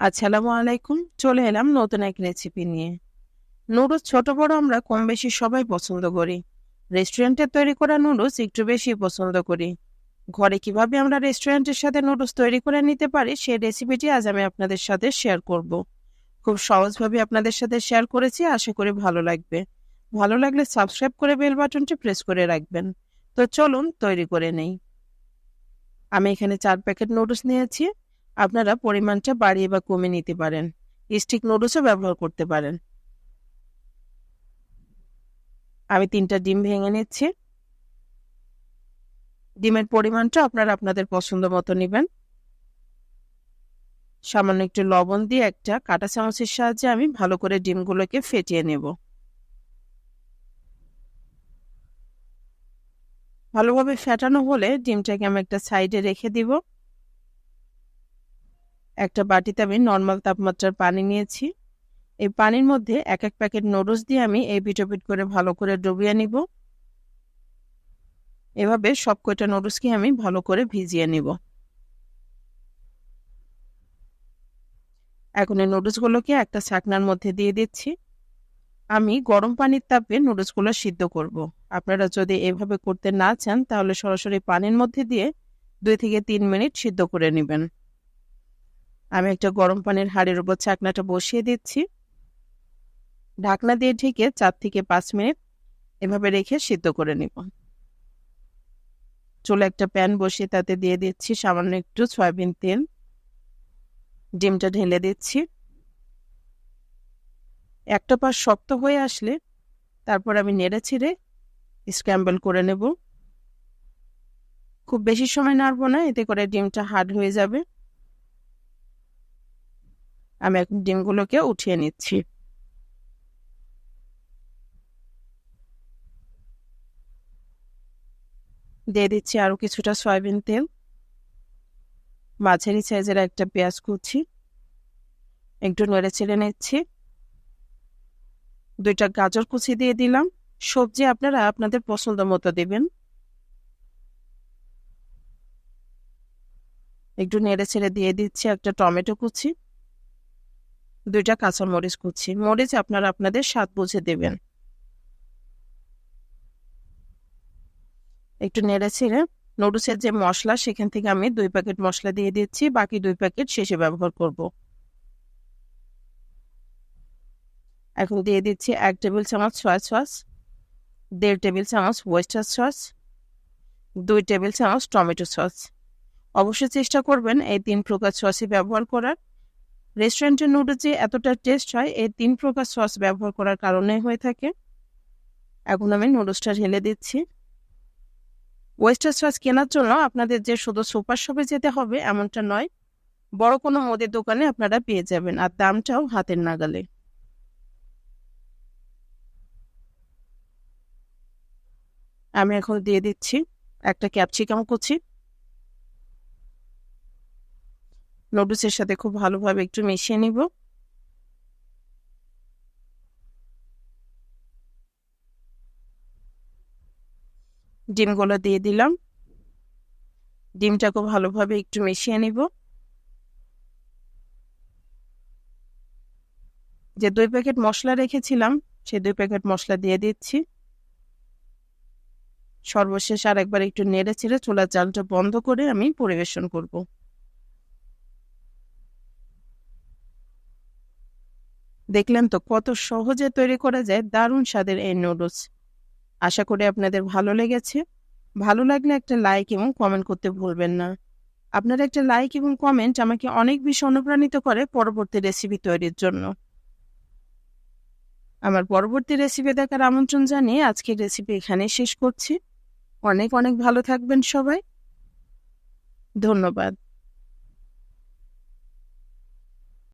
আসসালামু আলাইকুম। চলে এলাম নতুন এক রেসিপি নিয়ে। নুডলস ছোট বড় আমরা কম বেশি সবাই পছন্দ করি। রেস্টুরেন্টে তৈরি করা নুডলস একটু বেশি পছন্দ করি। ঘরে কিভাবে আমরা রেস্টুরেন্টের সাথে নুডলস তৈরি করে নিতে পারি সেই রেসিপিটি আজ আমি আপনাদের সাথে শেয়ার করব। খুব সহজভাবে আপনাদের সাথে শেয়ার করেছি, আশা করি ভালো লাগবে। ভালো লাগলে সাবস্ক্রাইব করে বেল বাটনটি প্রেস করে রাখবেন। তো চলুন তৈরি করে নেই। আমি এখানে 4 প্যাকেট নুডলস নিয়েছি। আপনারা পরিমাণটা বাড়িয়ে বা কমিয়ে নিতে পারেন। স্টিক নুডলসও ব্যবহার করতে পারেন। আমি 3টা ডিম ভেঙে নিচ্ছি। ডিমের পরিমাণটা আপনারা আপনাদের পছন্দ মতো নেবেন। সামান্য একটু লবণ দিয়ে একটা কাঁটা চামচের সাহায্যে আমি ভালো করে ডিমগুলোকে ফেটিয়ে নেব। ভালোভাবে ফেটানো হলে ডিমটাকে আমি একটা সাইডে রেখে দিব। একটা বাটিতে আমি নর্মাল তাপমাত্রার পানি নিয়েছি। এই পানির মধ্যে এক প্যাকেট নুডলস দিয়ে আমি এই পিটোপিট করে ভালো করে ডুবিয়ে নিব। এভাবে সব কয়টা নুডলসকে আমি ভালো করে ভিজিয়ে নিব। এখন এই নুডলসগুলোকে একটা ছাকনার মধ্যে দিয়ে দিচ্ছি। আমি গরম পানির তাপে নুডলসগুলো সিদ্ধ করব। আপনারা যদি এভাবে করতে না চান তাহলে সরাসরি পানির মধ্যে দিয়ে 2 থেকে 3 মিনিট সিদ্ধ করে নেবেন। আমি একটা গরম পানির হাঁড়ির উপর ছাকনাটা বসিয়ে দিচ্ছি। ঢাকনা দিয়ে ঢেকে 4 থেকে 5 মিনিট এভাবে রেখে সিদ্ধ করে নিব। চুলে একটা প্যান বসিয়ে তাতে দিয়ে দিচ্ছি সামান্য একটু সয়াবিন তেল। ডিমটা ঢেলে দিচ্ছি। একটা পাশ শক্ত হয়ে আসলে তারপর আমি নেড়ে ছেড়ে স্ক্র্যাম্বল করে নেব। খুব বেশি সময় নাড়বো না, এতে করে ডিমটা হার্ড হয়ে যাবে। আমি এখন ডিমগুলোকে উঠিয়ে নিচ্ছি। দিয়ে দিচ্ছি আরো কিছুটা সয়াবিন তেল। মাঝারি সাইজের একটা পেঁয়াজ কুচি একটু নেড়ে ছেড়ে নিচ্ছি। 2টা গাজর কুচি দিয়ে দিলাম। সবজি আপনারা আপনাদের পছন্দ মতো দেবেন। একটু নেড়ে ছেড়ে দিয়ে দিচ্ছি একটা টমেটো কুচি, 2টা কাঁচামরিচ কুচি। মরিচ আপনারা আপনাদের স্বাদ বুঝে দেবেন। একটু নেড়ে ছেড়ে নুডলসের যে মশলা সেখান থেকে আমি 2 প্যাকেট মশলা দিয়ে দিচ্ছি, বাকি 2 প্যাকেট শেষে ব্যবহার করব। এখন দিয়ে দিচ্ছি 1 টেবিল চামচ সয়া সস, 1.5 টেবিল চামচ ওয়েস্টার সস, 2 টেবিল চামচ টমেটো সস। অবশ্যই চেষ্টা করবেন এই 3 প্রকার সসই ব্যবহার করার। রেস্টুরেন্টের নুডলসে এতটা টেস্ট হয় এই 3 প্রকার সস ব্যবহার করার কারণে হয়ে থাকে। এখন আমি নুডলসটা ঢেলে দিচ্ছি। ওয়েস্টার সস কেনার জন্য আপনাদের যে শুধু সুপার শপে যেতে হবে এমনটা নয়, বড় কোনো মুদির দোকানে আপনারা পেয়ে যাবেন, আর দামটাও হাতের নাগালে। আমি এখন দিয়ে দিচ্ছি একটা ক্যাপসিকাম কুচি। নুডলসের সাথে খুব ভালোভাবে একটু মিশিয়ে নিব। ডিমগুলো দিয়ে দিলাম। ডিমটাকে ভালোভাবে একটু মিশিয়ে নিব। যে 2 প্যাকেট মশলা রেখেছিলাম সেই 2 প্যাকেট মশলা দিয়ে দিচ্ছি। সর্বশেষ আরেকবার একটু নেড়ে ছেড়ে চুলার জালটা বন্ধ করে আমি পরিবেশন করব। দেখলেন তো কত সহজে তৈরি করা যায় দারুণ স্বাদের এই নুডলস। আশা করি আপনাদের ভালো লেগেছে। ভালো লাগলে একটা লাইক এবং কমেন্ট করতে ভুলবেন না। আপনার একটা লাইক এবং কমেন্ট আমাকে অনেক বেশি অনুপ্রাণিত করে পরবর্তী রেসিপি তৈরির জন্য। আমার পরবর্তী রেসিপি দেখার আমন্ত্রণ জানিয়ে আজকের রেসিপি এখানেই শেষ করছি। অনেক অনেক ভালো থাকবেন সবাই। ধন্যবাদ।